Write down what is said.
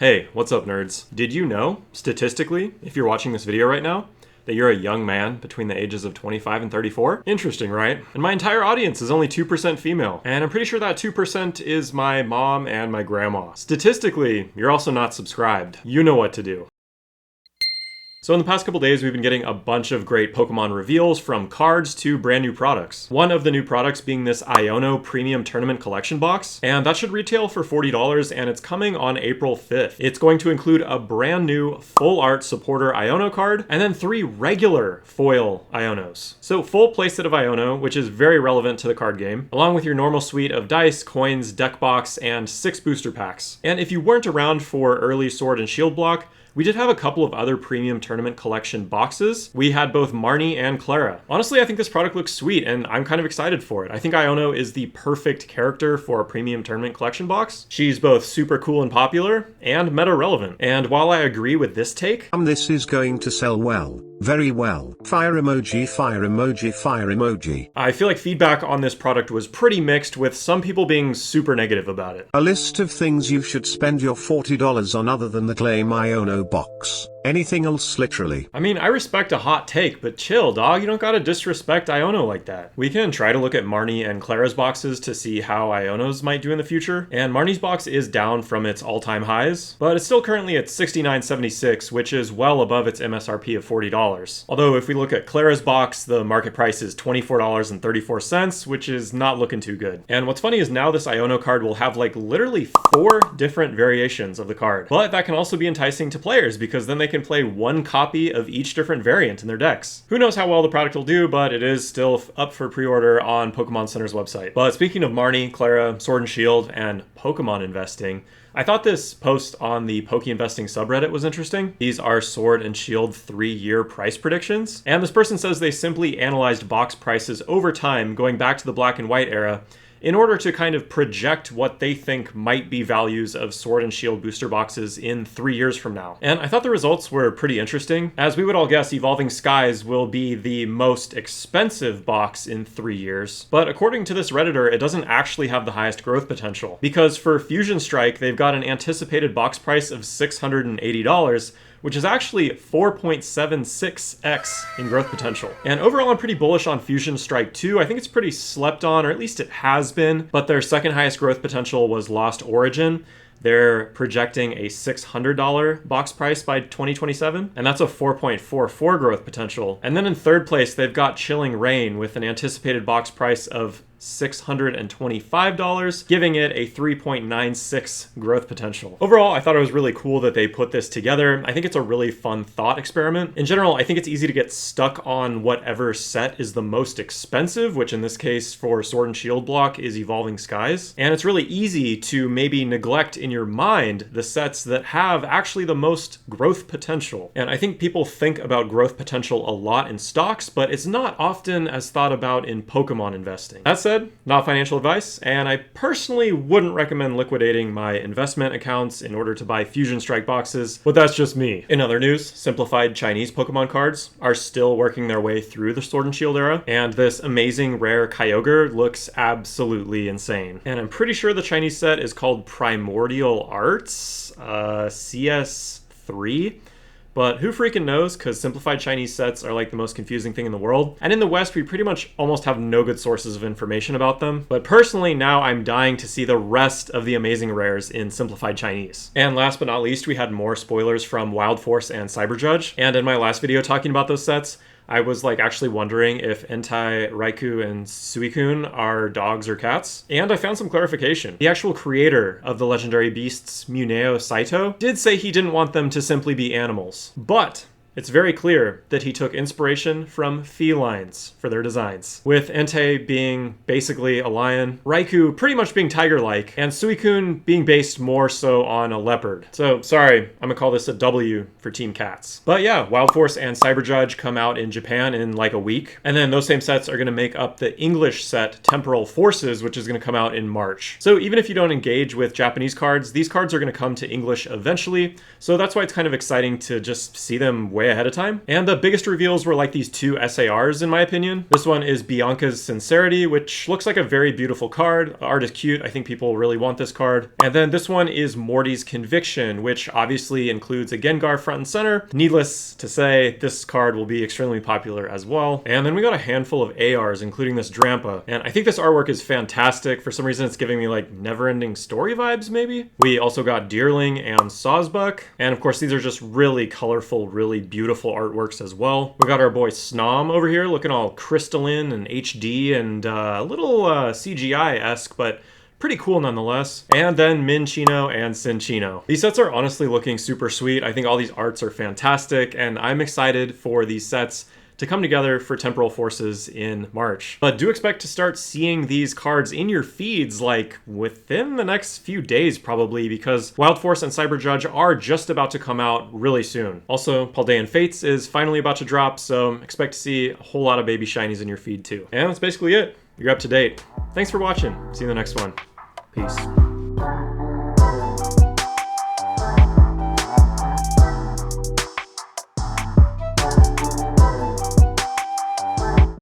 Hey, what's up, nerds? Did you know, statistically, if you're watching this video right now, that you're a young man between the ages of 25 and 34? Interesting, right? And my entire audience is only 2% female, and I'm pretty sure that 2% is my mom and my grandma. Statistically, you're also not subscribed. You know what to do. So in the past couple days, we've been getting a bunch of great Pokemon reveals, from cards to brand new products. One of the new products being this Iono Premium Tournament Collection box, and that should retail for $40, and it's coming on April 5th. It's going to include a brand new full art supporter Iono card, and then 3 regular foil Ionos. So full playset of Iono, which is very relevant to the card game, along with your normal suite of dice, coins, deck box, and 6 booster packs. And if you weren't around for early Sword and Shield block, we did have a couple of other premium tournament collection boxes. We had both Marnie and Clara. Honestly, I think this product looks sweet, and I'm kind of excited for it. I think Iono is the perfect character for a premium tournament collection box. She's both super cool and popular, and meta relevant. And while I agree with this take, this is going to sell well. Very well. Fire emoji, fire emoji, fire emoji. I feel like feedback on this product was pretty mixed, with some people being super negative about it. A list of things you should spend your $40 on other than the Claim Iono box. Anything else, literally. I mean, I respect a hot take, but chill, dog. You don't gotta disrespect Iono like that. We can try to look at Marnie and Clara's boxes to see how Iono's might do in the future, and Marnie's box is down from its all-time highs, but it's still currently at $69.76, which is well above its MSRP of $40. Although if we look at Clara's box, the market price is $24.34, which is not looking too good. And what's funny is now this Iono card will have like literally 4 different variations of the card, but that can also be enticing to players because then they can play one copy of each different variant in their decks. Who knows how well the product will do, but it is still up for pre-order on Pokemon Center's website. But speaking of Marnie, Clara, Sword and Shield, and Pokemon investing, I thought this post on the Poke Investing subreddit was interesting. These are Sword and Shield 3-year price predictions, and this person says they simply analyzed box prices over time going back to the Black and White era in order to kind of project what they think might be values of Sword and Shield booster boxes in 3 years from now. And I thought the results were pretty interesting. As we would all guess, Evolving Skies will be the most expensive box in 3 years. But according to this Redditor, it doesn't actually have the highest growth potential, because for Fusion Strike, they've got an anticipated box price of $680, which is actually 4.76x in growth potential. And overall, I'm pretty bullish on Fusion Strike 2. I think it's pretty slept on, or at least it has been, but their second highest growth potential was Lost Origin. They're projecting a $600 box price by 2027, and that's a 4.44 growth potential. And then in third place, they've got Chilling Reign with an anticipated box price of $625, giving it a 3.96 growth potential. Overall, I thought it was really cool that they put this together. I think it's a really fun thought experiment. In general, I think it's easy to get stuck on whatever set is the most expensive, which in this case for Sword and Shield block is Evolving Skies. And it's really easy to maybe neglect in your mind the sets that have actually the most growth potential. And I think people think about growth potential a lot in stocks, but it's not often as thought about in Pokemon investing. That said, not financial advice, and I personally wouldn't recommend liquidating my investment accounts in order to buy Fusion Strike boxes, but that's just me. In other news, Simplified Chinese Pokemon cards are still working their way through the Sword and Shield era, and this amazing rare Kyogre looks absolutely insane. And I'm pretty sure the Chinese set is called Primordial Arts, CS3. But who freaking knows, because Simplified Chinese sets are like the most confusing thing in the world. And in the West, we pretty much almost have no good sources of information about them. But personally, now I'm dying to see the rest of the amazing rares in Simplified Chinese. And last but not least, we had more spoilers from Wild Force and Cyber Judge. And in my last video talking about those sets, I was like actually wondering if Entei, Raikou, and Suicune are dogs or cats. And I found some clarification. The actual creator of the legendary beasts, Muneo Saito, did say he didn't want them to simply be animals. But it's very clear that he took inspiration from felines for their designs, with Entei being basically a lion, Raikou pretty much being tiger-like, and Suicune being based more so on a leopard. So, sorry, I'm gonna call this a W for Team Cats. But yeah, Wild Force and Cyber Judge come out in Japan in like a week, and then those same sets are gonna make up the English set Temporal Forces, which is gonna come out in March. So even if you don't engage with Japanese cards, these cards are gonna come to English eventually, so that's why it's kind of exciting to just see them way way ahead of time. And the biggest reveals were like these 2 SARs in my opinion. This one is Bianca's Sincerity, which looks like a very beautiful card. The art is cute. I think people really want this card. And then this one is Morty's Conviction, which obviously includes a Gengar front and center. Needless to say, this card will be extremely popular as well. And then we got a handful of ARs, including this Drampa. And I think this artwork is fantastic. For some reason, it's giving me like Neverending Story vibes, maybe? We also got Deerling and Sawsbuck. And of course, these are just really colorful, really beautiful artworks as well. We got our boy Snom over here looking all crystalline and HD and a little CGI-esque, but pretty cool nonetheless. And then Minchino and Cinchino. These sets are honestly looking super sweet. I think all these arts are fantastic, and I'm excited for these sets to come together for Temporal Forces in March. But do expect to start seeing these cards in your feeds like within the next few days probably, because Wild Force and Cyber Judge are just about to come out really soon. Also, Paldean Fates is finally about to drop, so expect to see a whole lot of baby shinies in your feed too. And that's basically it. You're up to date. Thanks for watching. See you in the next one. Peace.